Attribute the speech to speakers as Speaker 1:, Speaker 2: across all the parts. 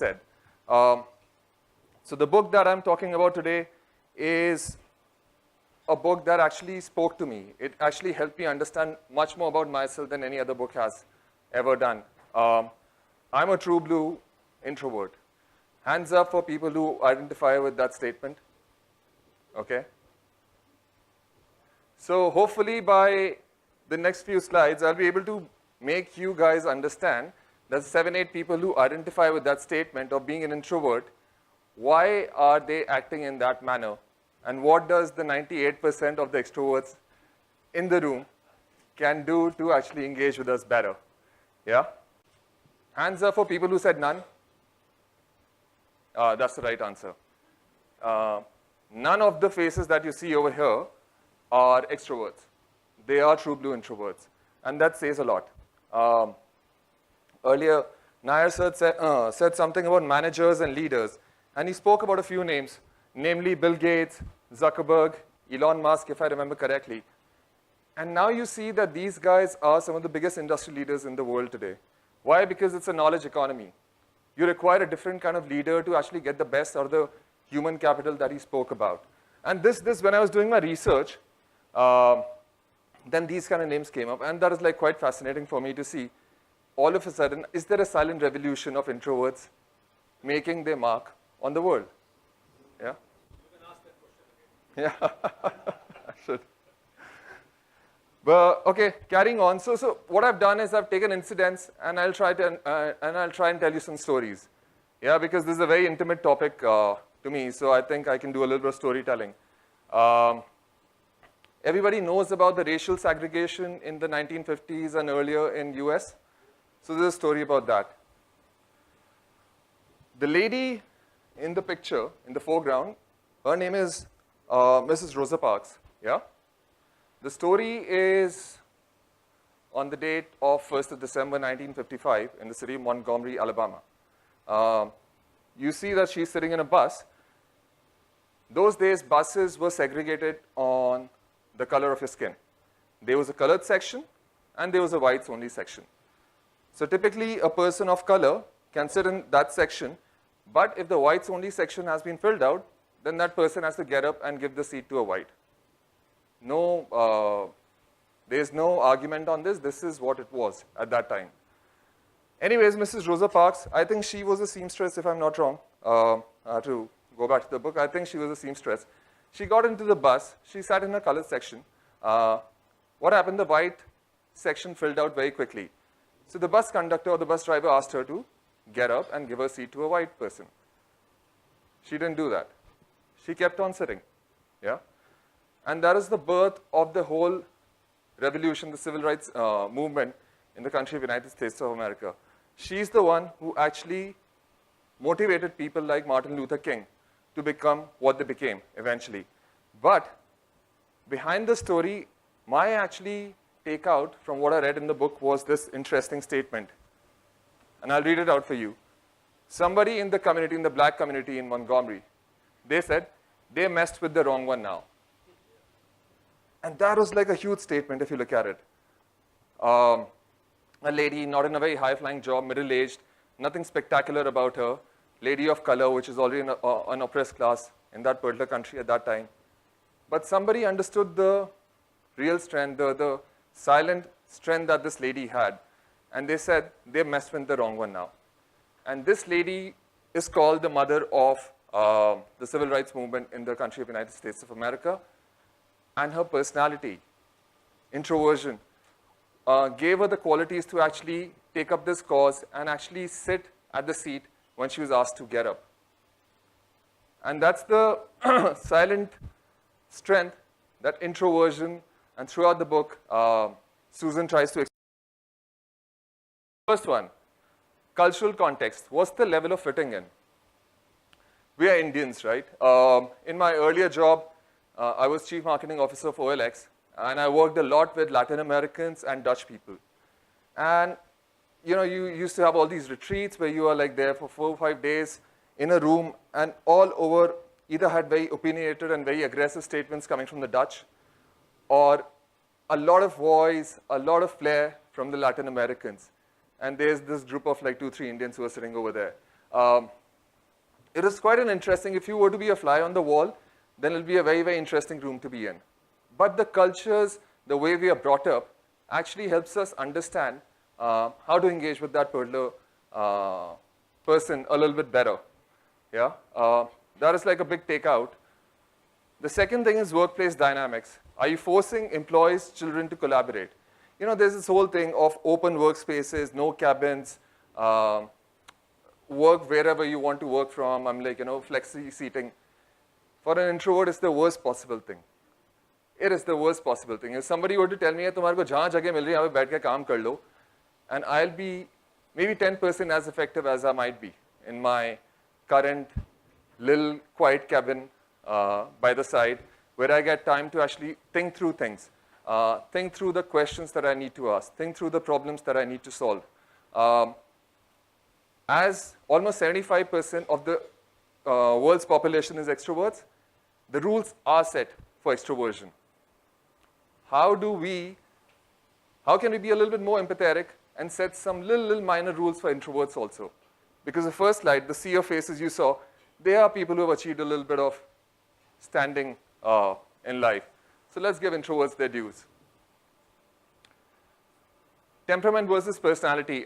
Speaker 1: said. So the book that I'm talking about today is a book that actually spoke to me. It actually helped me understand much more about myself than any other book has ever done. I'm a true blue introvert. Hands up for people who identify with that statement. Okay? So hopefully by the next few slides, I'll be able to make you guys understand that 7, 8 people who identify with that statement of being an introvert, why are they acting in that manner? And what does the 98% of the extroverts in the room can do to actually engage with us better? Yeah? Hands up for people who said none. That's the right answer. None of the faces that you see over here are extroverts. They are true blue introverts. And that says a lot. Earlier, Nair said something about managers and leaders. And he spoke about a few names, namely Bill Gates, Zuckerberg, Elon Musk, if I remember correctly. And now you see that these guys are some of the biggest industry leaders in the world today. Why? Because it's a knowledge economy. You require a different kind of leader to actually get the best out of the human capital that he spoke about. And this when I was doing my research, then these kind of names came up. And that is like quite fascinating for me to see. All of a sudden, is there a silent revolution of introverts making their mark on the world? Yeah?
Speaker 2: You can ask that question again.
Speaker 1: Yeah, I should. But okay, carrying on. So what I've done is I've taken incidents and I'll try and tell you some stories. Yeah, because this is a very intimate topic to me, so I think I can do a little bit of storytelling. Everybody knows about the racial segregation in the 1950s and earlier in US. So there's a story about that. The lady in the picture, in the foreground, her name is Mrs. Rosa Parks. Yeah? The story is on the date of 1st of December 1955 in the city of Montgomery, Alabama. You see that she's sitting in a bus. Those days, buses were segregated on the color of your skin. There was a colored section, and there was a whites-only section. So typically, a person of color can sit in that section, but if the whites-only section has been filled out, then that person has to get up and give the seat to a white. No, there's no argument on this. This is what it was at that time. Anyways, Mrs. Rosa Parks, I think she was a seamstress, if I'm not wrong. I have to go back to the book. I think she was a seamstress. She got into the bus. She sat in her colored section. What happened? The white section filled out very quickly. So the bus conductor or the bus driver asked her to get up and give her seat to a white person. She didn't do that. She kept on sitting. Yeah? And that is the birth of the whole revolution, the civil rights movement in the country of the United States of America. She's the one who actually motivated people like Martin Luther King to become what they became eventually. But behind the story, my actually takeout from what I read in the book was this interesting statement. And I'll read it out for you. Somebody in the community, in the black community in Montgomery, they said, they messed with the wrong one now. And that was like a huge statement if you look at it. A lady, not in a very high-flying job, middle-aged, nothing spectacular about her, lady of color, which is already an oppressed class in that particular country at that time. But somebody understood the real strength, the silent strength that this lady had. And they said, they messed with the wrong one now. And this lady is called the mother of the civil rights movement in the country of the United States of America. And her personality, introversion, gave her the qualities to actually take up this cause and actually sit at the seat when she was asked to get up. And that's the silent strength that introversion, and throughout the book, Susan tries to explain. First one, cultural context. What's the level of fitting in? We are Indians, right? In my earlier job, I was Chief Marketing Officer for OLX, and I worked a lot with Latin Americans and Dutch people. And you know, you used to have all these retreats where you are like there for 4 or 5 days in a room, and all over either had very opinionated and very aggressive statements coming from the Dutch, or a lot of voice, a lot of flair from the Latin Americans. And there's this group of like 2, 3 Indians who are sitting over there. It is quite an interesting, if you were to be a fly on the wall, then it'll be a very, very interesting room to be in. But the cultures, the way we are brought up, actually helps us understand how to engage with that particular person a little bit better. Yeah, that is like a big takeout. The second thing is workplace dynamics. Are you forcing employees, children to collaborate? You know, there's this whole thing of open workspaces, no cabins, work wherever you want to work from. I'm like, flexi seating. For an introvert, it's the worst possible thing. It is the worst possible thing. If somebody were to tell me, तुम्हारे को जहाँ जगह मिल रही है, यहाँ पे बैठ के काम कर लो, and I'll be maybe 10% as effective as I might be in my current little quiet cabin by the side, where I get time to actually think through things, think through the questions that I need to ask, think through the problems that I need to solve. As almost 75% of the world's population is extroverts, the rules are set for extroversion. How can we be a little bit more empathetic and set some little minor rules for introverts also? Because the first slide, the sea of faces you saw, they are people who have achieved a little bit of standing in life. So let's give introverts their dues. Temperament versus personality.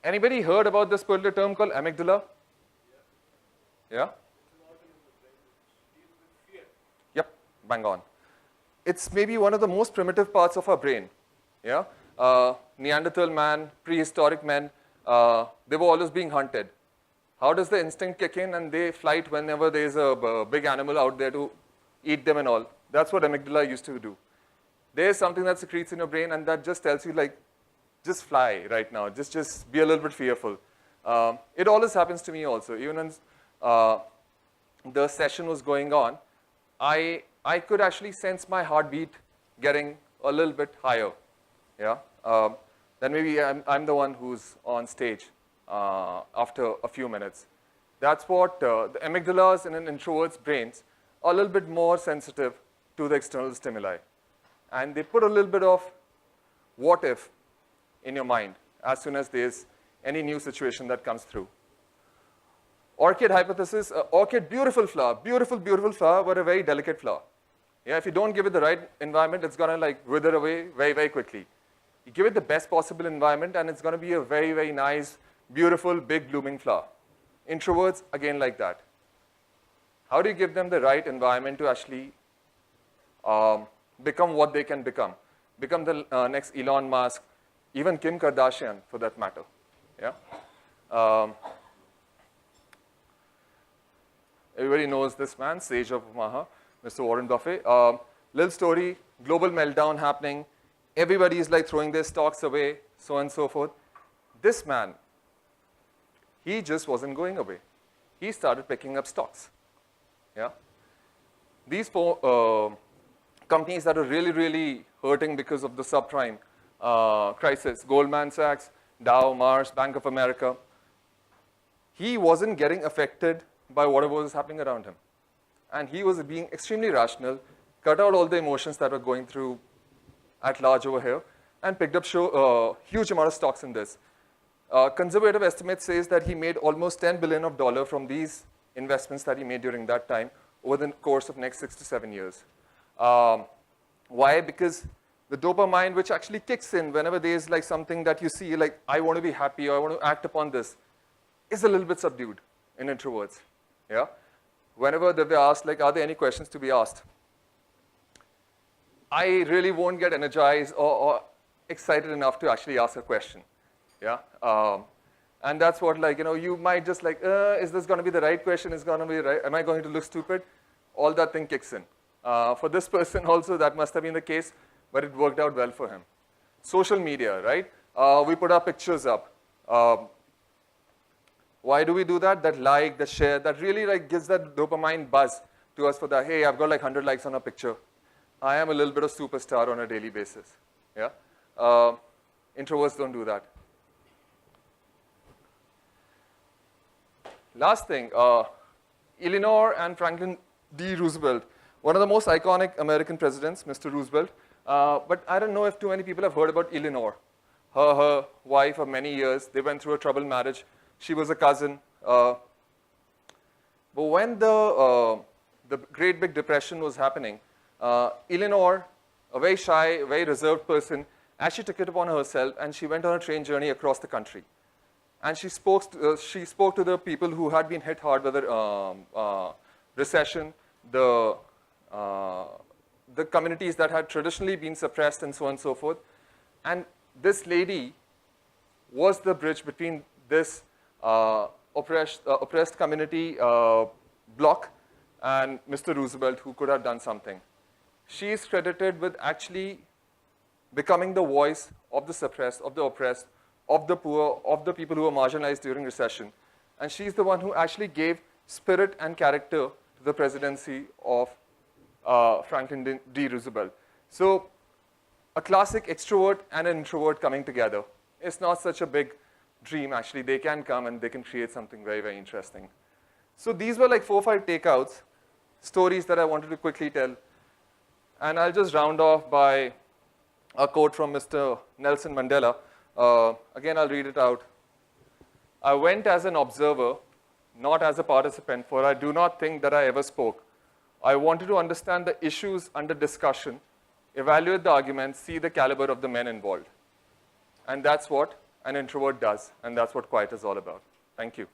Speaker 1: Anybody heard about this particular term called amygdala? Yeah? Yep, bang on. It's maybe one of the most primitive parts of our brain. Yeah? Neanderthal man, prehistoric men, they were always being hunted. How does the instinct kick in and they flight whenever there's a big animal out there to eat them and all? That's what amygdala used to do. There's something that secretes in your brain and that just tells you like, just fly right now, just be a little bit fearful. It always happens to me also. Even when the session was going on, I could actually sense my heartbeat getting a little bit higher. Yeah, then maybe I'm the one who's on stage after a few minutes. That's what the amygdalas in an introvert's brains are a little bit more sensitive to the external stimuli. And they put a little bit of what if in your mind as soon as there's any new situation that comes through. Orchid hypothesis, orchid, beautiful flower, beautiful, beautiful flower, but a very delicate flower. Yeah, if you don't give it the right environment, it's going to like wither away very, very quickly. You give it the best possible environment, and it's going to be a very, very nice, beautiful, big blooming flower. Introverts, again, like that. How do you give them the right environment to actually become what they can become? Become the next Elon Musk, even Kim Kardashian, for that matter. Yeah. Everybody knows this man, sage of Omaha, Mr. Warren Buffett. Little story, global meltdown happening. Everybody is like throwing their stocks away, so on and so forth. This man, he just wasn't going away. He started picking up stocks. Yeah. These four companies that are really, really hurting because of the subprime crisis, Goldman Sachs, Dow, Mars, Bank of America, he wasn't getting affected by whatever was happening around him. And he was being extremely rational, cut out all the emotions that were going through at large over here, and picked up huge amount of stocks in this. Conservative estimate says that he made almost $10 billion from these investments that he made during that time over the course of next 6 to 7 years. Why? Because the dopamine, which actually kicks in whenever there's like something that you see, like, I want to be happy or I want to act upon this, is a little bit subdued in introverts. Yeah? Whenever they were asked, like, are there any questions to be asked? I really won't get energized or excited enough to actually ask a question. Yeah? And that's what, like, you might just like, is this going to be the right question? Is going to be right? Am I going to look stupid? All that thing kicks in. For this person also, that must have been the case, but it worked out well for him. Social media, right? We put our pictures up. Why do we do that? That like, the share, that really like gives that dopamine buzz to us for that, hey, I've got like 100 likes on a picture. I am a little bit of superstar on a daily basis. Yeah? Introverts don't do that. Last thing, Eleanor and Franklin D. Roosevelt, one of the most iconic American presidents, Mr. Roosevelt. But I don't know if too many people have heard about Eleanor. Her wife of many years, they went through a troubled marriage she was a cousin. But when the Great Big Depression was happening, Eleanor, a very shy, very reserved person, actually took it upon herself, and she went on a train journey across the country. And she spoke to the people who had been hit hard by the recession, the communities that had traditionally been suppressed, and so on and so forth. And this lady was the bridge between this oppressed community bloc and Mr. Roosevelt, who could have done something. She is credited with actually becoming the voice of the suppressed, of the oppressed, of the poor, of the people who were marginalized during recession. And she's the one who actually gave spirit and character to the presidency of Franklin D. Roosevelt. So a classic extrovert and an introvert coming together. It's not such a big dream, actually. They can come and they can create something very, very interesting. So these were like 4 or 5 takeouts, stories that I wanted to quickly tell. And I'll just round off by a quote from Mr. Nelson Mandela. Again, I'll read it out. I went as an observer, not as a participant, for I do not think that I ever spoke. I wanted to understand the issues under discussion, evaluate the arguments, see the caliber of the men involved. And that's what an introvert does, and that's what Quiet is all about. Thank you.